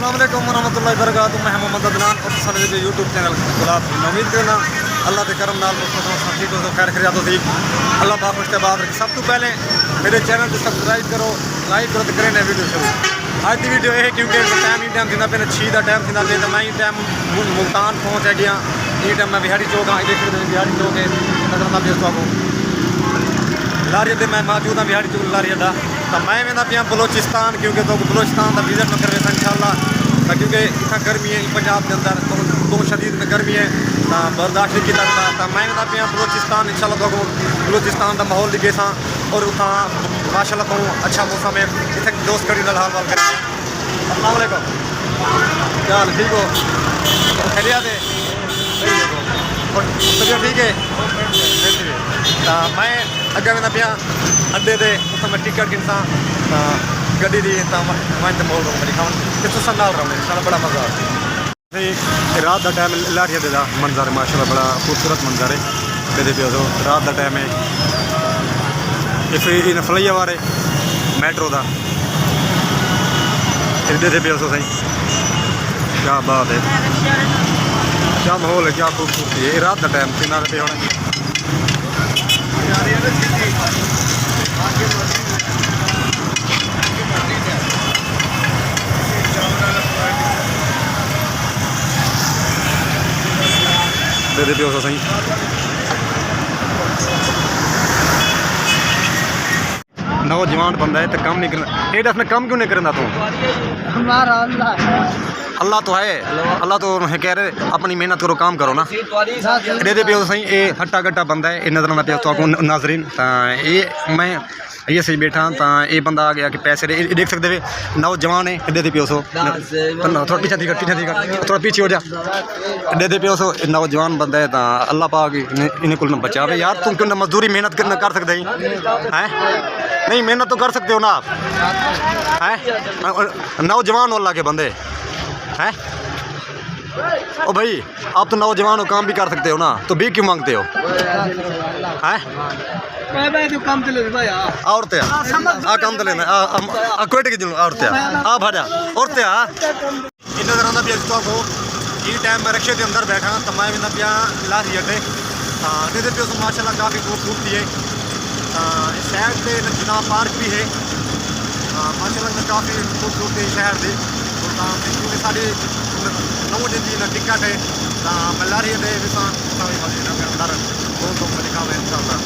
अस्सलाम वालेकुम रहमतुल्लाहि व बरकातुहू। मैं मोहम्मद अदनान और सारे जो यूट्यूब चैनल गुलाब उम्मीद करना अल्लाह के करम नाल ठीक हो खैर खरियात हो ठीक अल्लाह पाक उसके बाद सब तो पहले मेरे चैनल को सब्सक्राइब करो लाइक करो तो करें ना वीडियो शुरू। आज की वीडियो है क्योंकि टाइम ही टाइम थी पे 6 का टाइम थी तो मैं टाइम मुल्तान पहुँच गया। ये टाइम मैं बिहाड़ी चौक हाँ देख बिहाड़ी चौक है नजर बेचता को लारी अड्डे मैं मौजूद हाँ बिहाड़ी चौक लारी अड्डा। तो मैं वेंदा पिया बलोचिस्तान क्योंकि तो बलोचिस्तान का विजिट में करवे इंशाअल्लाह क्योंकि इतना गर्मी है पंजाब के अंदर तो शदीद में गर्मी है बर्दाश्त नहीं किया जाता। तो मैं वेंदा पिया बलोचिस्तान इंशाअल्लाह तो बलोचिस्तान का माहौल दिखे सा और उतना माशाअल्लाह तो अच्छा मौसम है। इतने दोस्त कड़ी नाल हाल वाल करें। अस्सलाम वालेकुम क्या हाल ठीक हो खैरियत है और ठीक है। तो मैं अगर वेंदा पिया अड्डे से उस मैं टिकट गिनसा गड्डी दी तो मैं तो मोल मेरी खान तो नाल रहा इंशाअल्लाह बड़ा मज़ा आता। रात का टाइम लाठी अड्डे का मंजर है माशाअल्लाह बड़ा खूबसूरत मंजर है दे पे रात का टाइम है। इन फलैया वारे मैट्रो का दे पे सही क्या बात है क्या माहौल है क्या खूबसूरती है। रात का टाइम कितना पे होना दे पे सही नौजवान बंदा है तो कम नहीं करना ये अपने कम क्यों नहीं करना तू हमारा अल्लाह तो है अल्लाह तो कह रहे अपनी मेहनत करो काम करो ना दे पे सही ये हट्टा कट्टा बंदा है ये नजर ना पे तो नाजरीन ये मैं ये सही बैठा तो ये बंदा आ गया कि पैसे देख सकते वे नौजवान है दे पे थोड़ा पीछे थोड़ा पीछे हो जा दे पे नौजवान बंदा है तो अल्लाह पाक इन्हें को बचावे यार तुम क्यों मजदूरी मेहनत कर सकते हैं नहीं मेहनत तो कर सकते हो ना आप हैं नौजवान अल्लाह के बंदे हैं ओ भाई आप तो नौजवान हो काम भी कर सकते हो ना तो भी क्यों मांगते हो हैं औरतें आ काम तो लेना क्वेट की औरतें आ भाजा औरतें आ इन नजर आंदा पिया को ये टाइम मैं रिक्शे के अंदर बैठा तो मैं वेंदा पिया लारी अड्डे दे पे माशाल्लाह काफ़ी खूबसूरती है। शहर से जना पार्क भी है माशाल्लाह काफ़ी खूबसूरती है शहर से क्योंकि साड़ी 9 दिन की टिकट है तो मैं लारी अड्डे अंदर दोस्तों को लिखा हुआ इंशाअल्लाह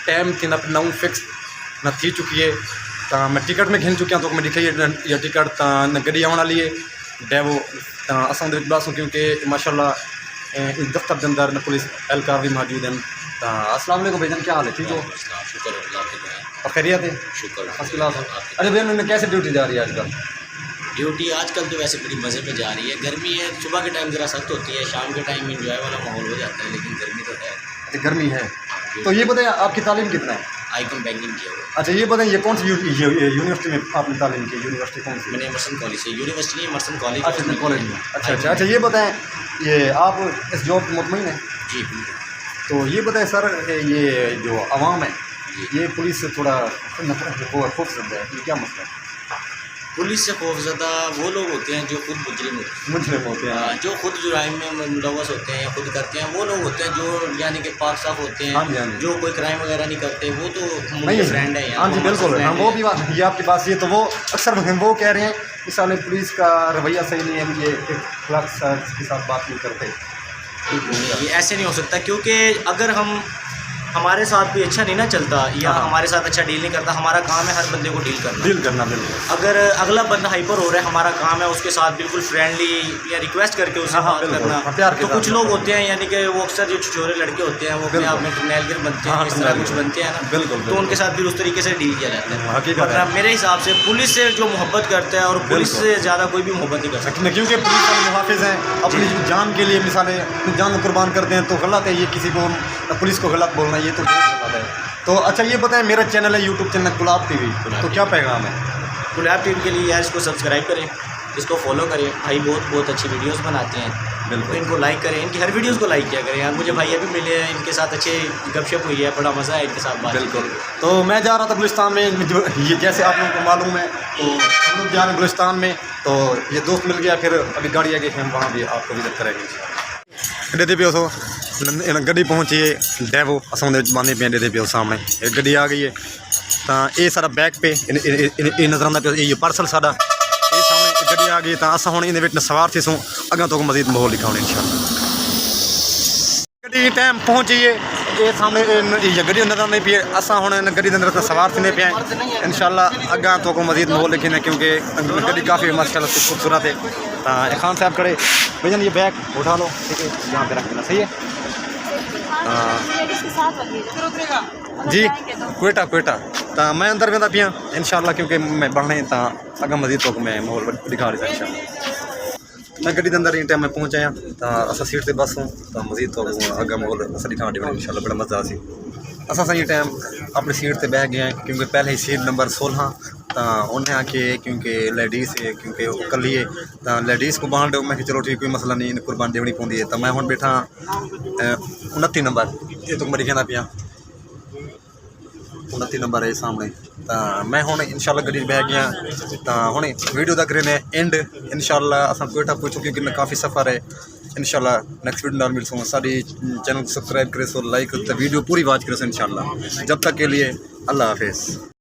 टाइम थी 9 फिक्स न थी चुकी है तो मैं टिकट में घिन चुकिया तो मैं दिखाई ये टिकट तो न गड्डी आने वाली है डेवो तो असम बस क्योंकि माशाल्लाह इस दफ्तर के अंदर न पुलिस एहलकार भी मौजूद हैं। तो अस्सलाम वालेकुम भाईजान क्या हाल है ठीक हो शुक्र और खैरियत है शुक्र फर्स्ट क्लास है। अरे भैया कैसे ड्यूटी जा रही है आजकल ड्यूटी आजकल तो वैसे बड़ी मज़े पे जा रही है। गर्मी है सुबह के टाइम ज़रा सख्त होती है शाम के टाइम इंजॉय वाला माहौल हो जाता है लेकिन गर्मी तो है। अच्छा गर्मी है तो ये बताइए आपकी तालीम कितना है आईकॉन बैंकिंग किया हुआ। अच्छा ये बताइए ये कौन सी यूनिवर्सिटी में आपने तालीम की यूनिवर्सिटी कौन सी मैंने एमर्सन कॉलेज से यूनिवर्सिटी नहीं एमर्सन कॉलेज अच्छा कॉलेज में अच्छा ये बताएं ये आप इस जॉब के मुतमईन हैं जी तो ये बताएं सर ये जो आवाम है ये पुलिस से थोड़ा खौफजदा है ये क्या मसला है। पुलिस से खौफजदा वो लोग होते हैं जो खुद मुजरिम होते हैं जो खुद जुराइम में मुलवस होते हैं या खुद करते हैं वो लोग होते हैं जो यानी कि पाक साफ होते हैं। हाँ जी, हाँ जी। जो कोई क्राइम वगैरह नहीं करते वो तो नहीं फ्रेंड है। हाँ जी बिल्कुल हाँ वो भी बात ये आपकी बात ये तो वो अक्सर वो कह रहे हैं कि साले पुलिस का रवैया सही नहीं है ये के साथ बात नहीं करते। ये ऐसे नहीं हो सकता क्योंकि अगर हमारे साथ कोई अच्छा नहीं ना चलता या हमारे साथ अच्छा डील नहीं करता हमारा काम है हर बंदे को डील करना बिल्कुल। अगर अगला बंदा हाइपर हो रहा है हमारा काम है उसके साथ बिल्कुल फ्रेंडली या रिक्वेस्ट करके उससे बात करना। तो कुछ लोग होते हैं यानी कि वो अक्सर जो छोटे लड़के होते हैं वो अपने आप में क्रिमिनल बनते हैं इस तरह कुछ बनते हैं ना बिल्कुल तो उनके साथ फिर उस तरीके से डील किया जाता है। हकीकत मेरे हिसाब से पुलिस से जो मोहब्बत करता है और पुलिस से ज़्यादा कोई भी मोहब्बत नहीं कर सकता क्योंकि पुलिस वाले मुहाफिज हैं अपनी जान के लिए मिसालें अपनी जान कुर्बान करते हैं तो गलत है ये किसी को पुलिस को गलत बोलना ये तो गलत है। तो अच्छा ये बताएं मेरा चैनल है यूट्यूब चैनल गुलाब टीवी तो क्या पैगाम है। गुलाब टीवी के लिए यार इसको सब्सक्राइब करें इसको फॉलो करें भाई बहुत अच्छी वीडियोस बनाते हैं तो इनको लाइक करें, इनकी हर वीडियोस को लाइक किया करें यार। मुझे भाई अभी मिले हैं, इनके साथ अच्छे गपशप हुई है, बड़ा मज़ा है इनके साथ बात। बिल्कुल। तो मैं जा रहा था गुलिस्तान में, जो ये जैसे आप लोगों को मालूम है, तो हम लोग जा रहे हैं गुलिस्तान में, तो ये दोस्त मिल गया, फिर अभी गाड़ी आ गई, हम वहाँ भी आपको विजिट करेंगे। दे पियो सो गड्डी पहुँची है डेवो, असां बांधे पे दे पियो सामने एक गड्डी आ गई है। तो ये सारा बैक पे नज़र आता पे ये पार्सल साडा ये सामने गड्डी आ गई। तो असां हुण इन सवार थीसूं, अगां तो मज़ीद माहौल दिखाने इंशाअल्लाह। गड्डी टाइम पहुँची है, ये सामने ये गड्डी नज़र आती पी है, असां हुण इन गड्डी के अंदर सवार थींदे पे इंशाअल्लाह। अगां तो मज़ीद माहौल दिखेंगे क्योंकि गड्डी काफ़ी माशाअल्लाह खूबसूरत है। तो खान साहब खड़े भैया, ये बैग उठा लो, ठीक है, यहाँ पे रख देना, सही है। जी कोयटा कोयटा। तो मैं अंदर वेंदा पिया इंशाअल्लाह, क्योंकि मैं बढ़ने तो अगर मज़ीद तो मैं माहौल दिखा रहा इंशाअल्लाह। मैं गड्डी के अंदर इन टाइम में पहुँच आया, तो अस सीट से बस हूँ, तो मज़ीद तो अगर माहौल अस दिखा इंशाअल्लाह, बड़ा मज़ा सी। असा सही टाइम अपनी सीट से बह गए, क्योंकि पहले ही सीट नंबर 16 तो उन्हें आके क्योंकि लेडीज़ है, क्योंकि वो कली है, तो लेडीज़ को बांध दो। मैं कि चलो ठीक, कोई मसला नहीं, कुर्बान देनी पौंदी है। तो मैं हुण बैठा 29 नंबर, ये तो मेरी कहना पिया 29 नंबर है सामने। तो मैं हुण इंशाअल्लाह गड्डी बह गया, तो हुण वीडियो तक रहने एंड इंशाअल्लाह। असां कोयटा पहुँचो, क्योंकि काफ़ी सफ़र है इंशाअल्लाह। नेक्स्ट वीडियो नाल मिलसूँ, साडी चैनल को सब्सक्राइब करे सो, लाइक तो वीडियो पूरी वाच करे सो इंशाअल्लाह। जब तक के लिए अल्लाह हाफिज़।